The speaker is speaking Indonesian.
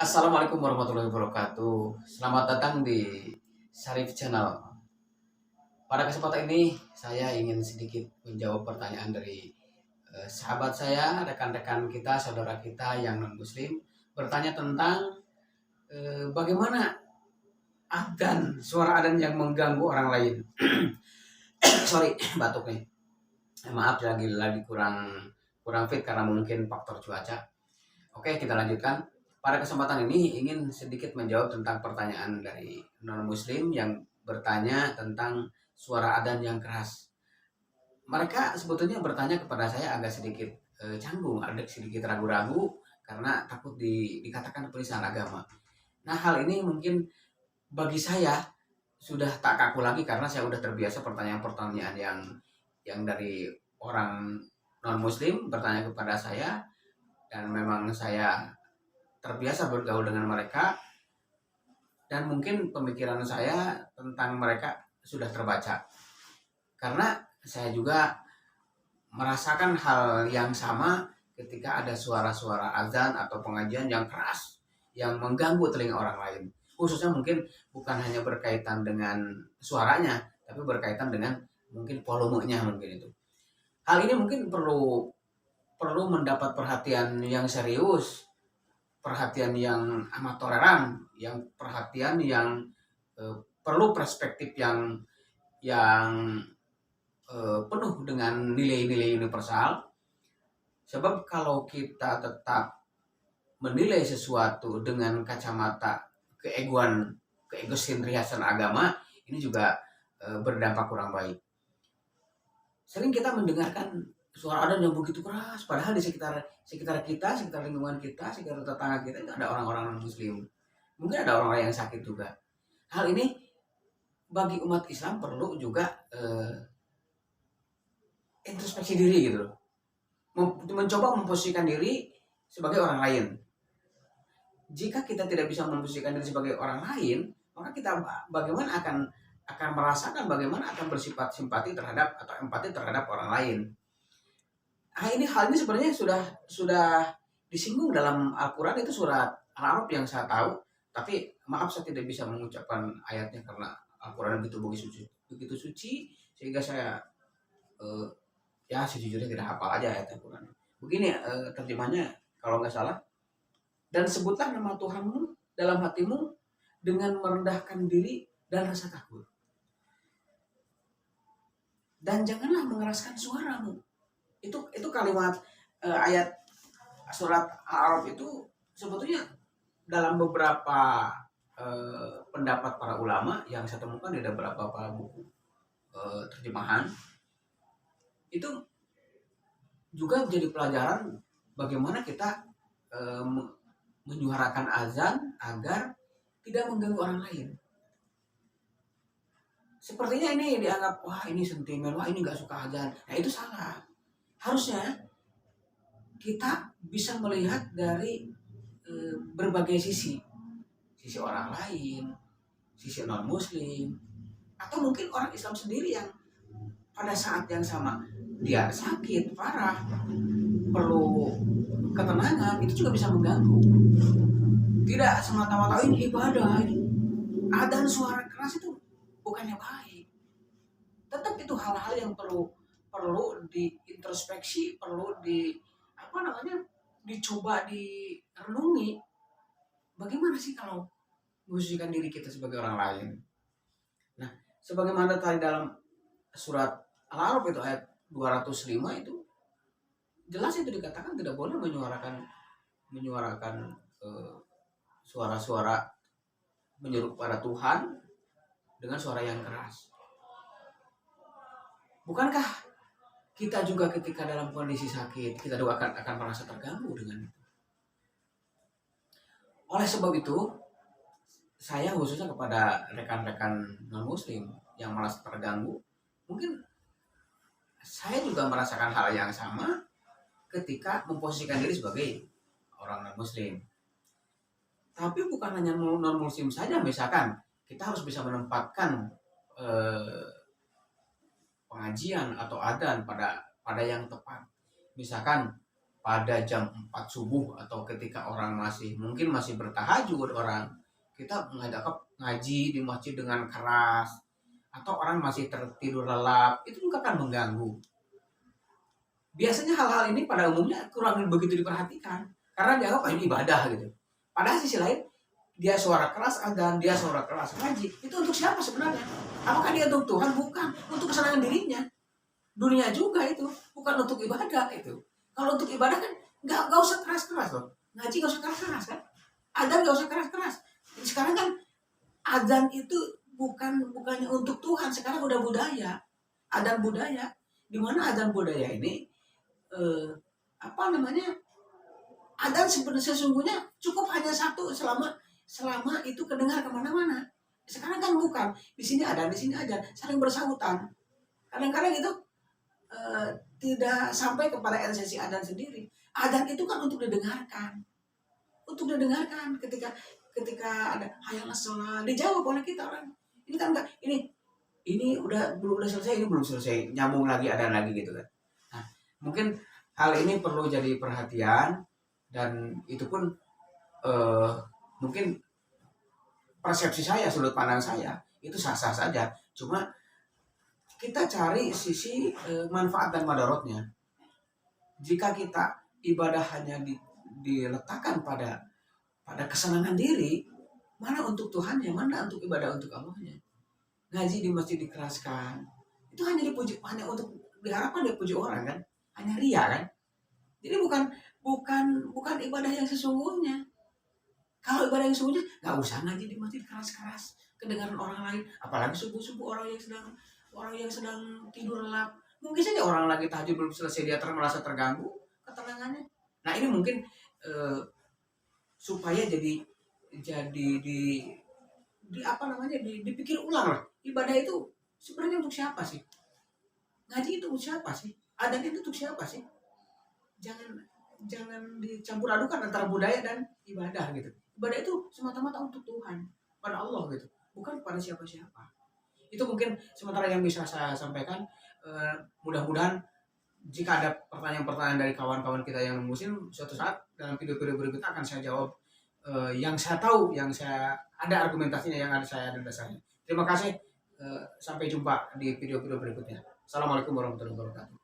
Assalamualaikum warahmatullahi wabarakatuh. Selamat datang di Syarif Channel. Pada kesempatan ini, saya ingin sedikit menjawab pertanyaan dari sahabat saya, rekan-rekan kita, saudara kita yang non-Muslim, bertanya tentang bagaimana suara adzan yang mengganggu orang lain. Sorry, batuk nih. Maaf, lagi kurang kurang fit karena mungkin faktor cuaca. Oke, kita lanjutkan. Pada kesempatan ini ingin sedikit menjawab tentang pertanyaan dari non-muslim yang bertanya tentang suara adzan yang keras. Mereka sebetulnya bertanya kepada saya agak sedikit canggung, ada sedikit ragu-ragu karena takut dikatakan penistaan agama. Nah, hal ini mungkin bagi saya sudah tak kaku lagi karena saya sudah terbiasa pertanyaan-pertanyaan yang dari orang non-muslim bertanya kepada saya, dan memang saya terbiasa bergaul dengan mereka, dan mungkin pemikiran saya tentang mereka sudah terbaca karena saya juga merasakan hal yang sama ketika ada suara-suara azan atau pengajian yang keras yang mengganggu telinga orang lain, khususnya mungkin bukan hanya berkaitan dengan suaranya tapi berkaitan dengan mungkin volumenya, mungkin itu. Hal ini mungkin perlu perlu mendapat perhatian yang serius, perhatian yang amat toleran, yang perhatian yang perlu perspektif yang penuh dengan nilai-nilai universal. Sebab kalau kita tetap menilai sesuatu dengan kacamata keegosentriasan agama, ini juga berdampak kurang baik. Sering kita mendengarkan suara adzan yang begitu keras, padahal di sekitar sekitar kita, sekitar lingkungan kita, sekitar tetangga kita itu ada orang-orang non muslim. Mungkin ada orang-orang yang sakit juga. Hal ini bagi umat Islam perlu juga introspeksi diri gitu loh. Mencoba memposisikan diri sebagai orang lain. Jika kita tidak bisa memposisikan diri sebagai orang lain, maka kita bagaimana akan merasakan, bagaimana akan bersifat simpati terhadap atau empati terhadap orang lain. Nah, hal ini sebenarnya sudah disinggung dalam Al-Qur'an, itu surat Al-A'raf yang saya tahu, tapi maaf saya tidak bisa mengucapkan ayatnya karena Al-Qur'an begitu suci sehingga saya eh, ya sejujurnya tidak hafal aja ayat Al-Quran. Begini terjemahnya kalau nggak salah. Dan sebutlah nama Tuhanmu dalam hatimu dengan merendahkan diri dan rasa takut. Dan janganlah mengeraskan suaramu. Itu kalimat ayat surat Al-A'raf itu sebetulnya dalam beberapa pendapat para ulama yang saya temukan di beberapa buku terjemahan itu juga menjadi pelajaran bagaimana kita menyuarakan azan agar tidak mengganggu orang lain. Sepertinya ini dianggap, wah ini sentimen, wah ini nggak suka azan. Nah itu salah. Harusnya kita bisa melihat dari berbagai sisi. Sisi orang lain, sisi non muslim, atau mungkin orang Islam sendiri yang pada saat yang sama dia sakit parah, perlu ketenangan, itu juga bisa mengganggu. Tidak semata-mata ini ibadah, ini adzan suara keras itu bukannya baik. Tetap itu hal-hal yang perlu perlu diintrospeksi, perlu dicoba direnungi. Bagaimana sih kalau memposisikan diri kita sebagai orang lain? Nah, sebagaimana tadi dalam surat Al-A'raf itu ayat 205 itu jelas itu dikatakan tidak boleh menyuarakan suara-suara menyeru kepada Tuhan dengan suara yang keras. Bukankah kita juga ketika dalam kondisi sakit kita juga akan merasa terganggu dengan itu? Oleh sebab itu, saya khususnya kepada rekan-rekan non muslim yang merasa terganggu, mungkin saya juga merasakan hal yang sama ketika memposisikan diri sebagai orang non muslim. Tapi bukan hanya non muslim saja, misalkan kita harus bisa menempatkan pengajian atau adzan pada yang tepat. Misalkan pada jam 4 subuh atau ketika orang mungkin masih bertahajud orang, kita mengajak ngaji di masjid dengan keras, atau orang masih tertidur lelap, itu juga akan mengganggu. Biasanya hal-hal ini pada umumnya kurang begitu diperhatikan karena dianggap ini ibadah gitu. Padahal sisi lain, dia suara keras adzan, dia suara keras ngaji, itu untuk siapa sebenarnya? Apakah dia untuk Tuhan? Bukan, untuk kesenangan dirinya. Dunia juga itu, bukan untuk ibadah itu. Kalau untuk ibadah kan nggak usah keras-keras loh. Ngaji nggak usah keras-keras kan. Adzan nggak usah keras-keras. Sekarang kan adzan itu bukannya untuk Tuhan, sekarang udah budaya. Adzan budaya. Di mana adzan budaya ini apa namanya? Adzan sesungguhnya cukup hanya satu selama itu kedengar kemana-mana. Sekarang kan bukan. Di sini ada, di sini aja, saling bersahutan. Kadang-kadang itu tidak sampai kepada esensi adzan sendiri. Adzan itu kan untuk didengarkan, ketika ada hayal sholat dijawab oleh kita orang. Ini kan enggak, ini belum selesai, ini belum selesai, nyambung lagi adzan lagi gitu kan. Nah, mungkin hal ini perlu jadi perhatian, dan itu pun mungkin persepsi saya, sudut pandang saya itu sah-sah saja. Cuma kita cari sisi manfaat dan madarotnya. Jika kita ibadah hanya diletakkan pada kesenangan diri, mana untuk Tuhannya, mana untuk ibadah untuk Allahnya. Ngaji di masjid dikeraskan, itu hanya dipuji, hanya untuk diharapkan dipuji orang kan, hanya ria kan. Jadi bukan ibadah yang sesungguhnya. Kalau ibadah yang sesungguhnya nggak usah ngaji di masjid keras-keras, kedengaran orang lain, apalagi subuh-subuh orang yang sedang tidur lelap. Mungkin saja orang lagi tahajud belum selesai, dia merasa terganggu ketenangannya. Nah ini mungkin supaya jadi apa namanya, dipikir ulang lah. Ibadah itu sebenarnya untuk siapa sih? Ngaji itu untuk siapa sih? Adat itu untuk siapa sih? Jangan dicampur adukan antara budaya dan ibadah gitu. Ibadah itu semata-mata untuk Tuhan, pada Allah gitu, bukan pada siapa-siapa. Itu mungkin sementara yang bisa saya sampaikan. Mudah-mudahan jika ada pertanyaan-pertanyaan dari kawan-kawan kita yang muslim, suatu saat dalam video-video berikutnya akan saya jawab yang saya tahu, yang saya ada argumentasinya, yang saya ada dasarnya. Terima kasih. Sampai jumpa di video-video berikutnya. Assalamualaikum warahmatullahi wabarakatuh.